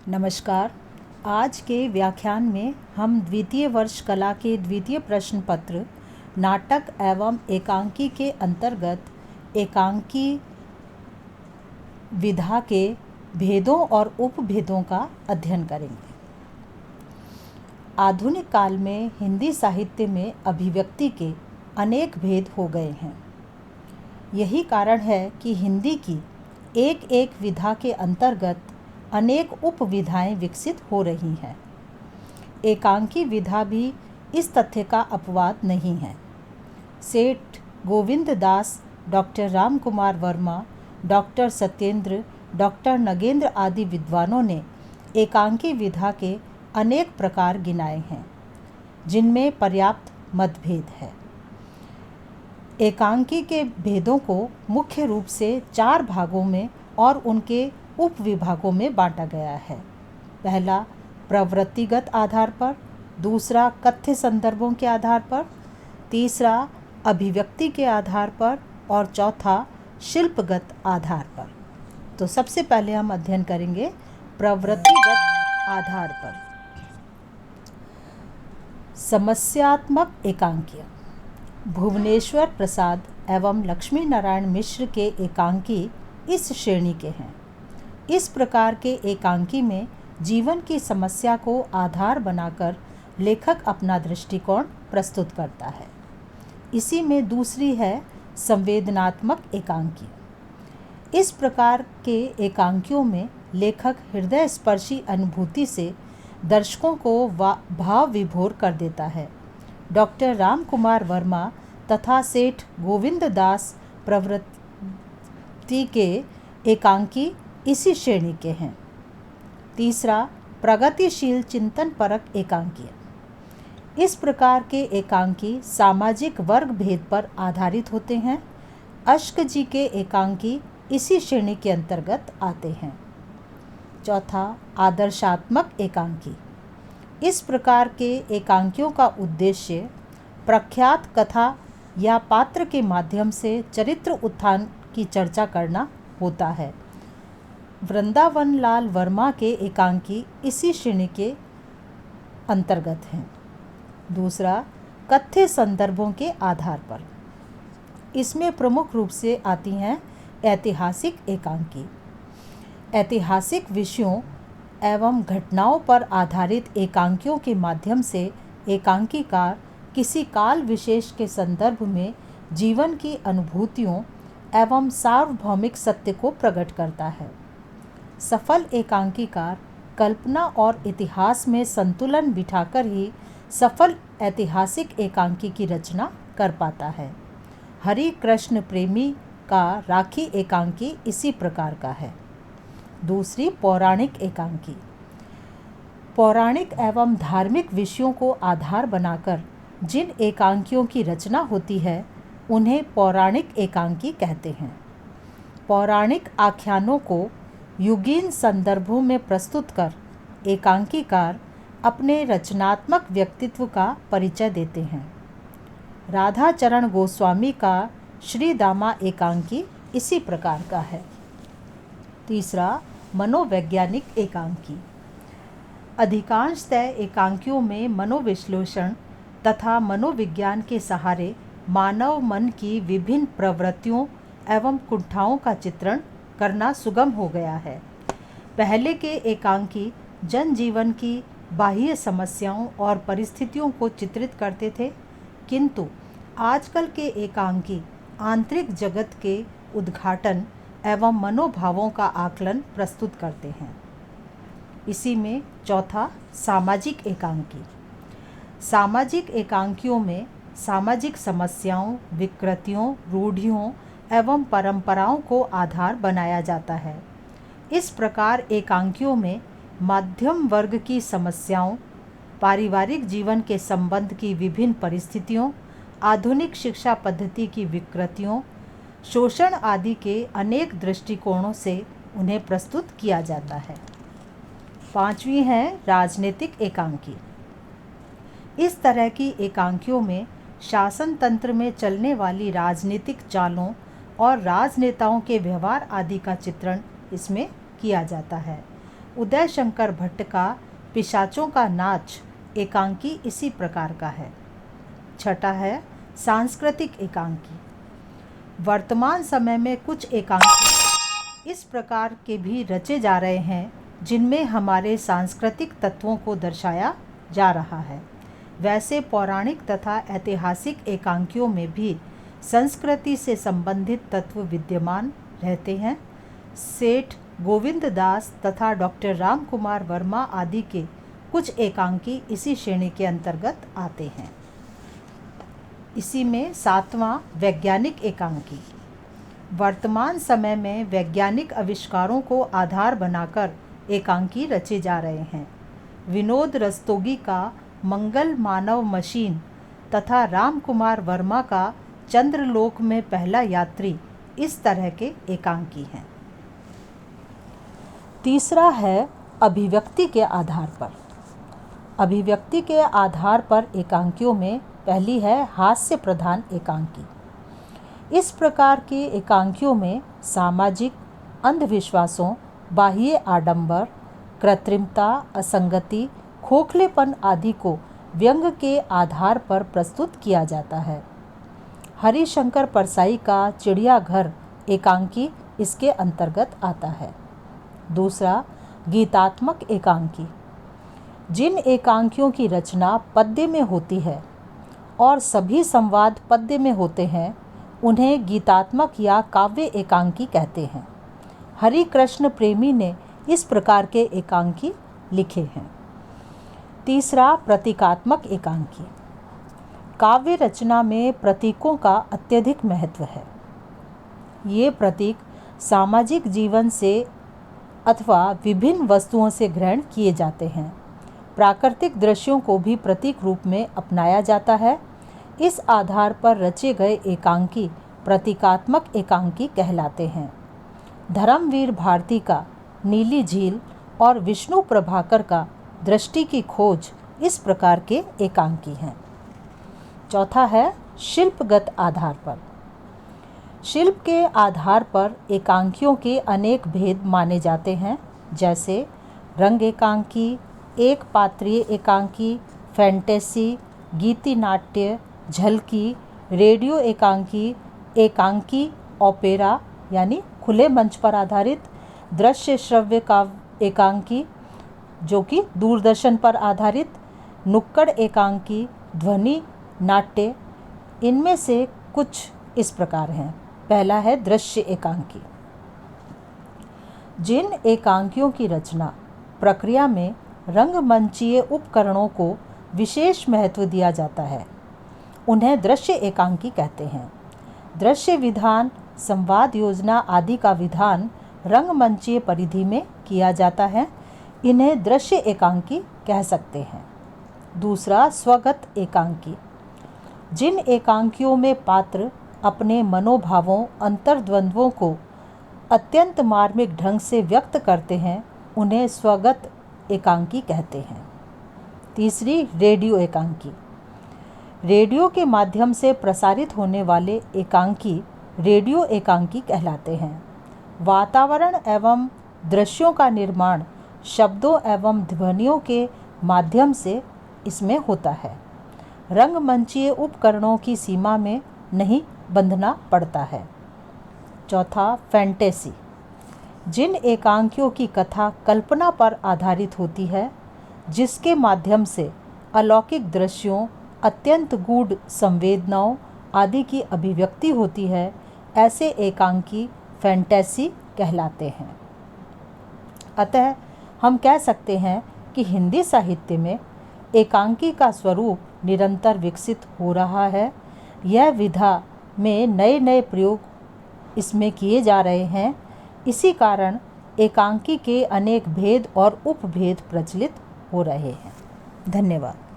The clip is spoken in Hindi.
नमस्कार। आज के व्याख्यान में हम द्वितीय वर्ष कला के द्वितीय प्रश्न पत्र नाटक एवं एकांकी के अंतर्गत एकांकी विधा के भेदों और उपभेदों का अध्ययन करेंगे। आधुनिक काल में हिंदी साहित्य में अभिव्यक्ति के अनेक भेद हो गए हैं। यही कारण है कि हिंदी की एक एक विधा के अंतर्गत अनेक उपविधाएं विकसित हो रही हैं। एकांकी विधा भी इस तथ्य का अपवाद नहीं है। Seth Govind Das, doctor Ram Kumar Verma, doctor Satyendra, doctor Nagendra आदि विद्वानों ने एकांकी विधा के अनेक प्रकार गिनाए हैं, जिनमें पर्याप्त मतभेद है। एकांकी के भेदों को मुख्य रूप से 4 भागों में और उनके उपविभागों में बांटा गया है। पहला प्रवृत्तिगत आधार पर, दूसरा कथ्य संदर्भों के आधार पर, तीसरा अभिव्यक्ति के आधार पर और चौथा शिल्पगत आधार पर। तो सबसे पहले हम अध्ययन करेंगे प्रवृत्तिगत आधार पर। समस्यात्मक एकांकी। भुवनेश्वर प्रसाद एवं लक्ष्मी नारायण मिश्र के एकांकी इस श्रेणी के हैं। इस प्रकार के एकांकी में जीवन की समस्या को आधार बनाकर लेखक अपना दृष्टिकोण प्रस्तुत करता है। इसी में दूसरी है संवेदनात्मक एकांकी। इस प्रकार के एकांकियों में लेखक हृदय स्पर्शी अनुभूति से दर्शकों को भाव विभोर कर देता है। डॉक्टर राम कुमार वर्मा तथा सेठ गोविंद दास प्रवृत्ति के एकांकी इसी श्रेणी के हैं। तीसरा प्रगतिशील चिंतन परक एकांकी। इस प्रकार के एकांकी सामाजिक वर्ग भेद पर आधारित होते हैं। अश्क जी के एकांकी इसी श्रेणी के अंतर्गत आते हैं। चौथा आदर्शात्मक एकांकी। इस प्रकार के एकांकियों का उद्देश्य प्रख्यात कथा या पात्र के माध्यम से चरित्र उत्थान की चर्चा करना होता है। वृंदावन लाल वर्मा के एकांकी इसी श्रेणी के अंतर्गत हैं। दूसरा कथ्य संदर्भों के आधार पर। इसमें प्रमुख रूप से आती हैं ऐतिहासिक एकांकी। ऐतिहासिक विषयों एवं घटनाओं पर आधारित एकांकियों के माध्यम से एकांकीकार किसी काल विशेष के संदर्भ में जीवन की अनुभूतियों एवं सार्वभौमिक सत्य को प्रकट करता है। सफल एकांकीकार कल्पना और इतिहास में संतुलन बिठाकर ही सफल ऐतिहासिक एकांकी की रचना कर पाता है। हरि कृष्ण प्रेमी का राखी एकांकी इसी प्रकार का है। दूसरी पौराणिक एकांकी। पौराणिक एवं धार्मिक विषयों को आधार बनाकर जिन एकांकियों की रचना होती है उन्हें पौराणिक एकांकी कहते हैं। पौराणिक आख्यानों को युगीन संदर्भों में प्रस्तुत कर एकांकीकार अपने रचनात्मक व्यक्तित्व का परिचय देते हैं। राधा चरण गोस्वामी का श्री दामा एकांकी इसी प्रकार का है। तीसरा मनोवैज्ञानिक एकांकी। अधिकांशतः एकांकियों में मनोविश्लेषण तथा मनोविज्ञान के सहारे मानव मन की विभिन्न प्रवृत्तियों एवं कुंठाओं का चित्रण करना सुगम हो गया है। पहले के एकांकी जनजीवन की बाह्य समस्याओं और परिस्थितियों को चित्रित करते थे, किंतु आजकल के एकांकी आंतरिक जगत के उद्घाटन एवं मनोभावों का आकलन प्रस्तुत करते हैं। इसी में चौथा सामाजिक एकांकी। सामाजिक एकांकियों में सामाजिक समस्याओं, विकृतियों, रूढ़ियों एवं परंपराओं को आधार बनाया जाता है। इस प्रकार एकांकियों में मध्यम वर्ग की समस्याओं, पारिवारिक जीवन के संबंध की विभिन्न परिस्थितियों, आधुनिक शिक्षा पद्धति की विकृतियों, शोषण आदि के अनेक दृष्टिकोणों से उन्हें प्रस्तुत किया जाता है। पांचवी है राजनीतिक एकांकी। इस तरह की एकांकियों में शासन तंत्र में चलने वाली राजनीतिक चालों और राजनेताओं के व्यवहार आदि का चित्रण इसमें किया जाता है। उदय शंकर भट्ट का पिशाचों का नाच एकांकी इसी प्रकार का है। छठा है सांस्कृतिक एकांकी। वर्तमान समय में कुछ एकांकी इस प्रकार के भी रचे जा रहे हैं जिनमें हमारे सांस्कृतिक तत्वों को दर्शाया जा रहा है। वैसे पौराणिक तथा ऐतिहासिक एकांकियों में भी संस्कृति से संबंधित तत्व विद्यमान रहते हैं। सेठ गोविंद दास तथा डॉक्टर राम कुमार वर्मा आदि के कुछ एकांकी इसी श्रेणी के अंतर्गत आते हैं। इसी में सातवां वैज्ञानिक एकांकी। वर्तमान समय में वैज्ञानिक आविष्कारों को आधार बनाकर एकांकी रचे जा रहे हैं। विनोद रस्तोगी का मंगल मानव मशीन तथा राम कुमार वर्मा का चंद्रलोक में पहला यात्री इस तरह के एकांकी हैं। तीसरा है अभिव्यक्ति के आधार पर। अभिव्यक्ति के आधार पर एकांकियों में पहली है हास्य प्रधान एकांकी। इस प्रकार के एकांकियों में सामाजिक अंधविश्वासों, बाह्य आडंबर, कृत्रिमता, असंगति, खोखलेपन आदि को व्यंग के आधार पर प्रस्तुत किया जाता है। हरिशंकर परसाई का चिड़ियाघर एकांकी इसके अंतर्गत आता है। दूसरा गीतात्मक एकांकी। जिन एकांकियों की रचना पद्य में होती है और सभी संवाद पद्य में होते हैं उन्हें गीतात्मक या काव्य एकांकी कहते हैं। हरि कृष्ण प्रेमी ने इस प्रकार के एकांकी लिखे हैं। तीसरा प्रतीकात्मक एकांकी। काव्य रचना में प्रतीकों का अत्यधिक महत्व है। ये प्रतीक सामाजिक जीवन से अथवा विभिन्न वस्तुओं से ग्रहण किए जाते हैं। प्राकृतिक दृश्यों को भी प्रतीक रूप में अपनाया जाता है। इस आधार पर रचे गए एकांकी प्रतीकात्मक एकांकी कहलाते हैं। धर्मवीर भारती का नीली झील और विष्णु प्रभाकर का दृष्टि की खोज इस प्रकार के एकांकी हैं। चौथा है शिल्पगत आधार पर। शिल्प के आधार पर एकांकियों के अनेक भेद माने जाते हैं, जैसे रंग एकांकी, एक पात्रीय एकांकी, फैंटेसी, गीति नाट्य, झलकी, रेडियो एकांकी, एकांकी ओपेरा यानी खुले मंच पर आधारित, दृश्य श्रव्य काव्य एकांकी जो कि दूरदर्शन पर आधारित, नुक्कड़ एकांकी, ध्वनि नाट्य। इनमें से कुछ इस प्रकार हैं। पहला है दृश्य एकांकी। जिन एकांकियों की रचना प्रक्रिया में रंगमंचीय उपकरणों को विशेष महत्व दिया जाता है उन्हें दृश्य एकांकी कहते हैं। दृश्य विधान, संवाद योजना आदि का विधान रंगमंचीय परिधि में किया जाता है, इन्हें दृश्य एकांकी कह सकते हैं। दूसरा स्वगत एकांकी। जिन एकांकियों में पात्र अपने मनोभावों, अंतर्द्वंद्वों को अत्यंत मार्मिक ढंग से व्यक्त करते हैं उन्हें स्वगत एकांकी कहते हैं। तीसरी रेडियो एकांकी। रेडियो के माध्यम से प्रसारित होने वाले एकांकी रेडियो एकांकी कहलाते हैं। वातावरण एवं दृश्यों का निर्माण शब्दों एवं ध्वनियों के माध्यम से इसमें होता है। रंगमंचीय उपकरणों की सीमा में नहीं बंधना पड़ता है। चौथा फैंटेसी। जिन एकांकियों की कथा कल्पना पर आधारित होती है, जिसके माध्यम से अलौकिक दृश्यों, अत्यंत गूढ़ संवेदनाओं आदि की अभिव्यक्ति होती है, ऐसे एकांकी फैंटेसी कहलाते हैं। अतः हम कह सकते हैं कि हिंदी साहित्य में एकांकी का स्वरूप निरंतर विकसित हो रहा है। यह विधा में नए नए प्रयोग इसमें किए जा रहे हैं। इसी कारण एकांकी के अनेक भेद और उपभेद प्रचलित हो रहे हैं। धन्यवाद।